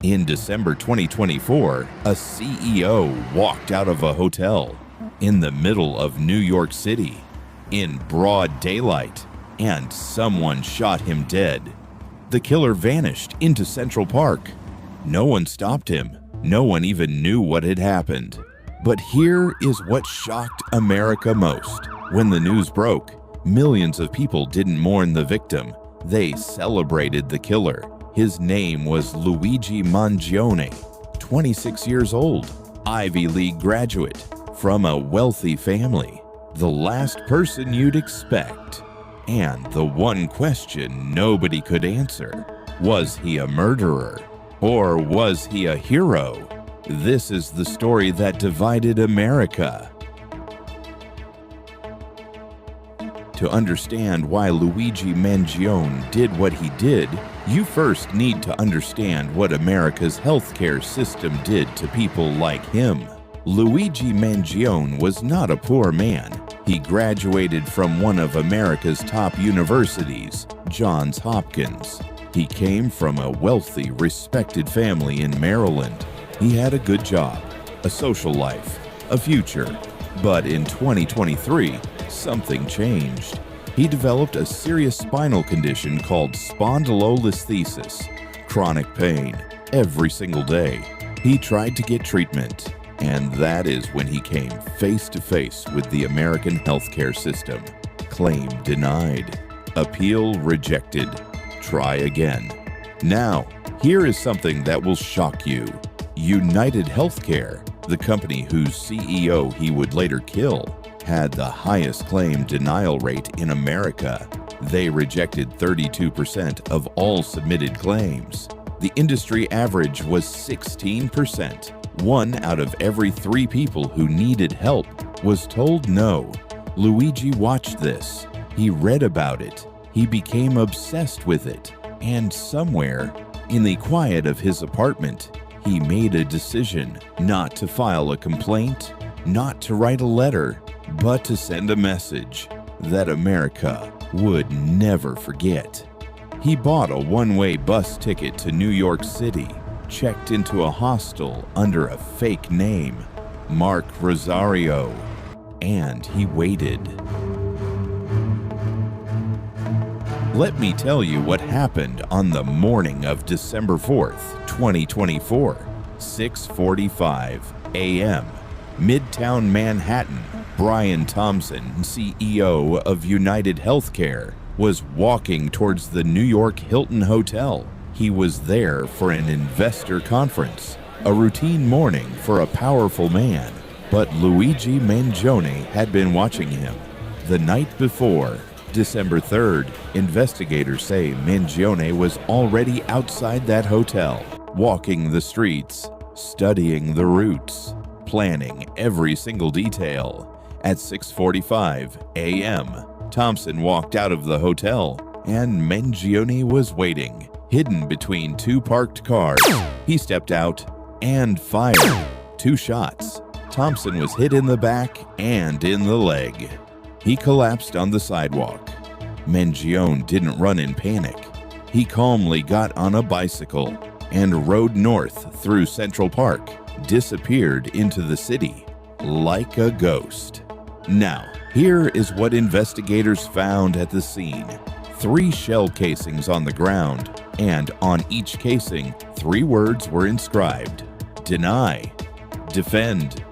In December 2024, a CEO walked out of a hotel in the middle of New York City in broad daylight, and someone shot him dead. The killer vanished into Central Park. No one stopped him. No one even knew what had happened. But here is what shocked America most. When the news broke, millions of people didn't mourn the victim. They celebrated the killer. His name was Luigi Mangione, 26 years old, Ivy League graduate, from a wealthy family. The last person you'd expect. And the one question nobody could answer. Was he a murderer? Or was he a hero? This is the story that divided America. To understand why Luigi Mangione did what he did, you first need to understand what America's healthcare system did to people like him. Luigi Mangione was not a poor man. He graduated from one of America's top universities, Johns Hopkins. He came from a wealthy, respected family in Maryland. He had a good job, a social life, a future. But in 2023, something changed. He developed a serious spinal condition called spondylolisthesis, chronic pain, every single day. He tried to get treatment, and that is when he came face to face with the American healthcare system. Claim denied. Appeal rejected. Try again. Now, here is something that will shock you. UnitedHealthcare, the company whose CEO he would later kill, had the highest claim denial rate in America. They rejected 32% of all submitted claims. The industry average was 16%. 1 out of every 3 people who needed help was told no. Luigi watched this. He read about it. He became obsessed with it. And somewhere, in the quiet of his apartment, he made a decision not to file a complaint, not to write a letter, but to send a message that America would never forget. He bought a one-way bus ticket to New York City, checked into a hostel under a fake name, Mark Rosario, and he waited. Let me tell you what happened on the morning of December 4th, 2024, 6:45 a.m. Midtown Manhattan. Brian Thompson, CEO of UnitedHealthcare, was walking towards the New York Hilton Hotel. He was there for an investor conference, a routine morning for a powerful man. But Luigi Mangione had been watching him. The night before, December 3rd, investigators say Mangione was already outside that hotel, walking the streets, studying the routes, planning every single detail. At 6:45 a.m., Thompson walked out of the hotel, and Mangione was waiting, hidden between 2 parked cars. He stepped out and fired 2 shots. Thompson was hit in the back and in the leg. He collapsed on the sidewalk. Mangione didn't run in panic. He calmly got on a bicycle and rode north through Central Park, disappeared into the city like a ghost. Now, here is what investigators found at the scene. 3 shell casings on the ground, and on each casing, 3 words were inscribed: deny, defend,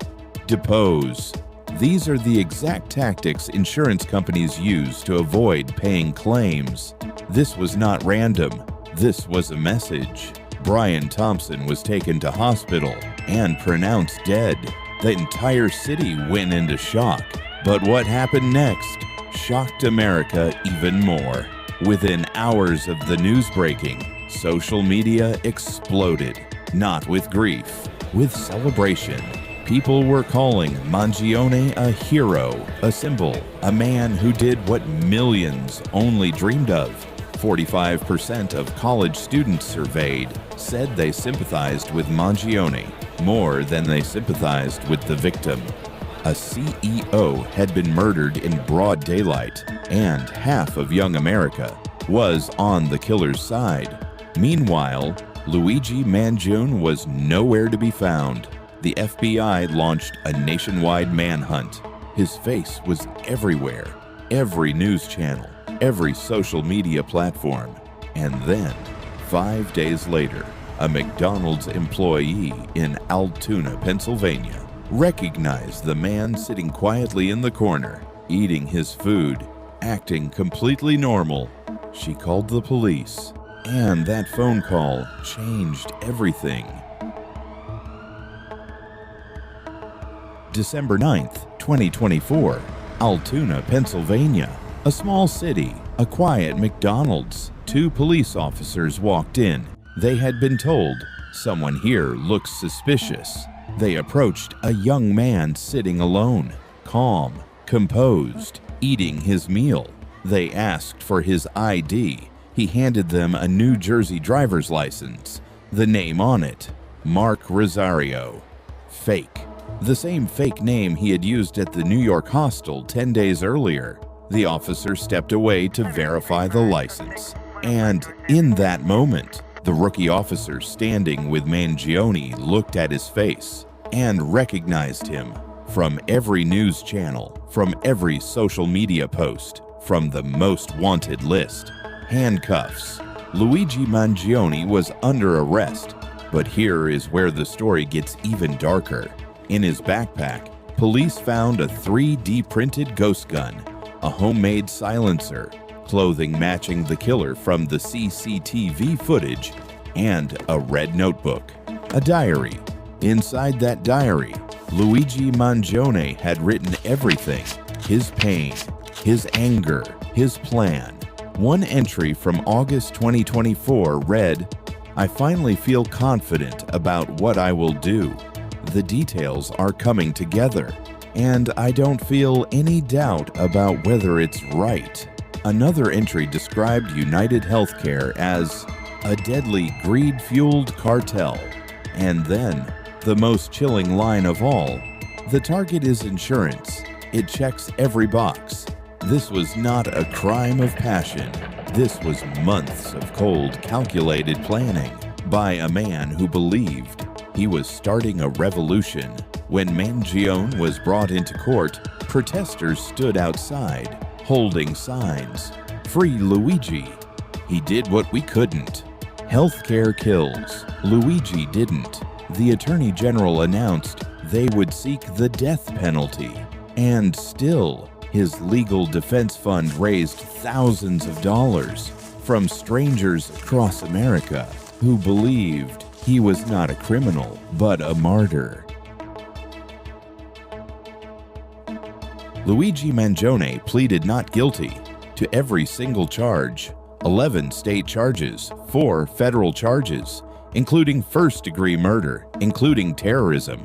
depose. These are the exact tactics insurance companies use to avoid paying claims. This was not random. This was a message. Brian Thompson was taken to hospital and pronounced dead. The entire city went into shock. But what happened next shocked America even more. Within hours of the news breaking, social media exploded. Not with grief, with celebration. People were calling Mangione a hero, a symbol, a man who did what millions only dreamed of. 45% of college students surveyed said they sympathized with Mangione more than they sympathized with the victim. A CEO had been murdered in broad daylight, and half of young America was on the killer's side. Meanwhile, Luigi Mangione was nowhere to be found. The FBI launched a nationwide manhunt. His face was everywhere, every news channel, every social media platform. And then, 5 days later, a McDonald's employee in Altoona, Pennsylvania, recognized the man sitting quietly in the corner, eating his food, acting completely normal. She called the police, and that phone call changed everything. December 9th, 2024, Altoona, Pennsylvania. A small city, a quiet McDonald's. 2 police officers walked in. They had been told, "Someone here looks suspicious." They approached a young man sitting alone, calm, composed, eating his meal. They asked for his ID. He handed them a New Jersey driver's license. The name on it, Mark Rosario. Fake. The same fake name he had used at the New York hostel 10 days earlier. The officer stepped away to verify the license. And in that moment, the rookie officer standing with Mangione looked at his face and recognized him from every news channel, from every social media post, from the most wanted list. Handcuffs. Luigi Mangione was under arrest, but here is where the story gets even darker. In his backpack, police found a 3D printed ghost gun, a homemade silencer, clothing matching the killer from the CCTV footage, and a red notebook, a diary. Inside that diary, Luigi Mangione had written everything: his pain, his anger, his plan. One entry from August 2024 read, "I finally feel confident about what I will do. The details are coming together, and I don't feel any doubt about whether it's right." Another entry described UnitedHealthcare as a deadly greed-fueled cartel. And then, the most chilling line of all, the target is insurance. It checks every box. This was not a crime of passion. This was months of cold, calculated planning by a man who believed he was starting a revolution. When Mangione was brought into court, protesters stood outside, holding signs, "Free Luigi." He did what we couldn't. Healthcare kills. Luigi didn't. The Attorney General announced they would seek the death penalty. And still, his legal defense fund raised thousands of dollars from strangers across America who believed he was not a criminal, but a martyr. Luigi Mangione pleaded not guilty to every single charge, 11 state charges, 4 federal charges, including first-degree murder, including terrorism.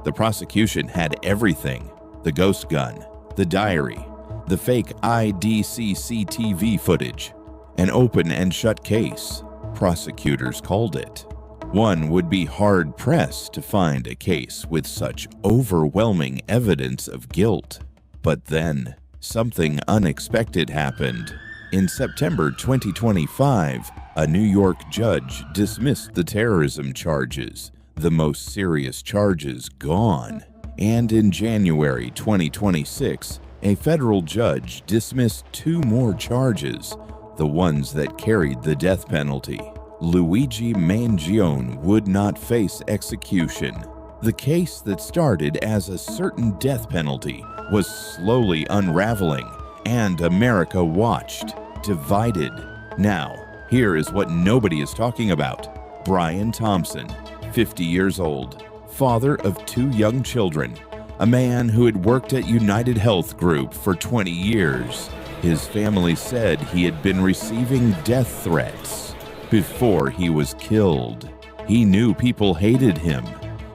The prosecution had everything: the ghost gun, the diary, the fake ID CCTV footage, an open and shut case, prosecutors called it. One would be hard-pressed to find a case with such overwhelming evidence of guilt. But then, something unexpected happened. In September 2025, a New York judge dismissed the terrorism charges, the most serious charges gone. And in January 2026, a federal judge dismissed 2 more charges, the ones that carried the death penalty. Luigi Mangione would not face execution. The case that started as a certain death penalty was slowly unraveling, and America watched, divided. Now, here is what nobody is talking about. Brian Thompson, 50 years old, father of 2 young children, a man who had worked at United Health Group for 20 years. His family said he had been receiving death threats before he was killed. He knew people hated him.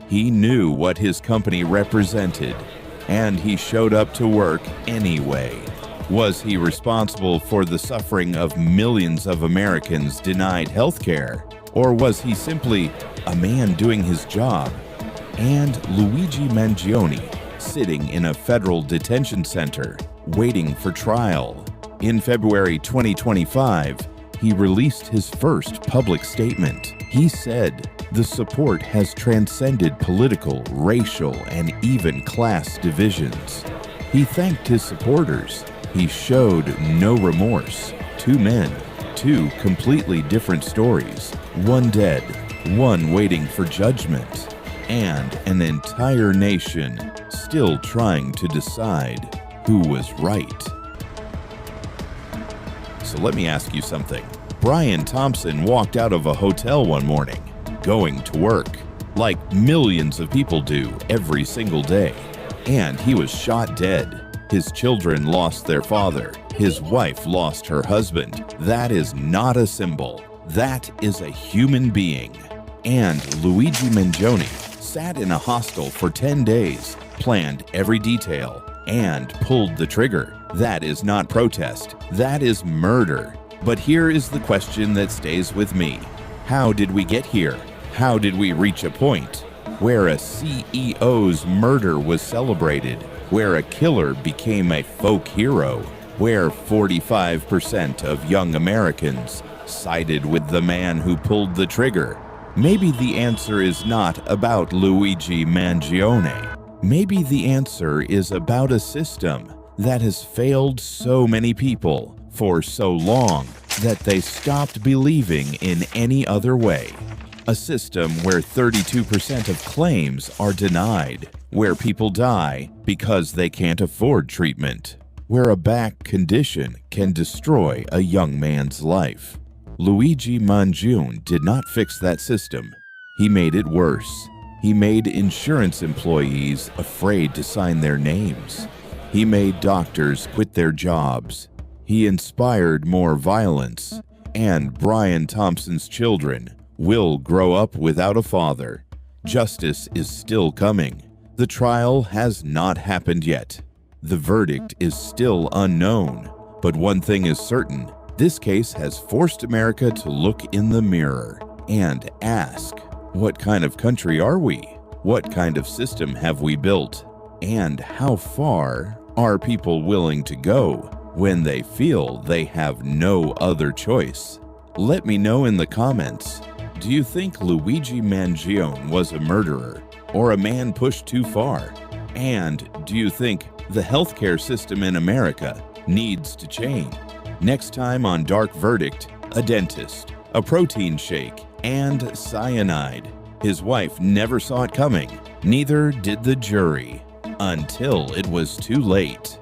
He knew what his company represented, and he showed up to work anyway. Was he responsible for the suffering of millions of Americans denied health care? Or was he simply a man doing his job? And Luigi Mangione, sitting in a federal detention center, waiting for trial. In February 2025, he released his first public statement. He said the support has transcended political, racial, and even class divisions. He thanked his supporters. He showed no remorse. 2 men, 2 completely different stories, 1 dead, 1 waiting for judgment, and an entire nation still trying to decide who was right. So let me ask you something. Brian Thompson walked out of a hotel one morning, going to work, like millions of people do every single day, and he was shot dead. His children lost their father. His wife lost her husband. That is not a symbol. That is a human being. And Luigi Mangione sat in a hostel for 10 days, planned every detail, and pulled the trigger. That is not protest. That is murder. But here is the question that stays with me. How did we get here? How did we reach a point where a CEO's murder was celebrated, where a killer became a folk hero, where 45% of young Americans sided with the man who pulled the trigger? Maybe the answer is not about Luigi Mangione. Maybe the answer is about a system that has failed so many people for so long that they stopped believing in any other way. A system where 32% of claims are denied, where people die because they can't afford treatment, where a back condition can destroy a young man's life. Luigi Mangione did not fix that system. He made it worse. He made insurance employees afraid to sign their names. He made doctors quit their jobs. He inspired more violence. And Brian Thompson's children will grow up without a father. Justice is still coming. The trial has not happened yet. The verdict is still unknown. But one thing is certain. This case has forced America to look in the mirror and ask, what kind of country are we? What kind of system have we built? And how far are people willing to go when they feel they have no other choice? Let me know in the comments. Do you think Luigi Mangione was a murderer or a man pushed too far? And do you think the healthcare system in America needs to change? Next time on Dark Verdict, a dentist, a protein shake, and cyanide. His wife never saw it coming. Neither did the jury. Until it was too late.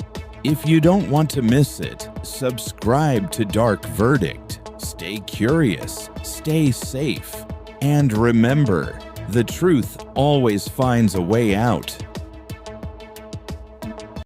If you don't want to miss it, subscribe to Dark Verdict. Stay curious, stay safe, and remember, the truth always finds a way out.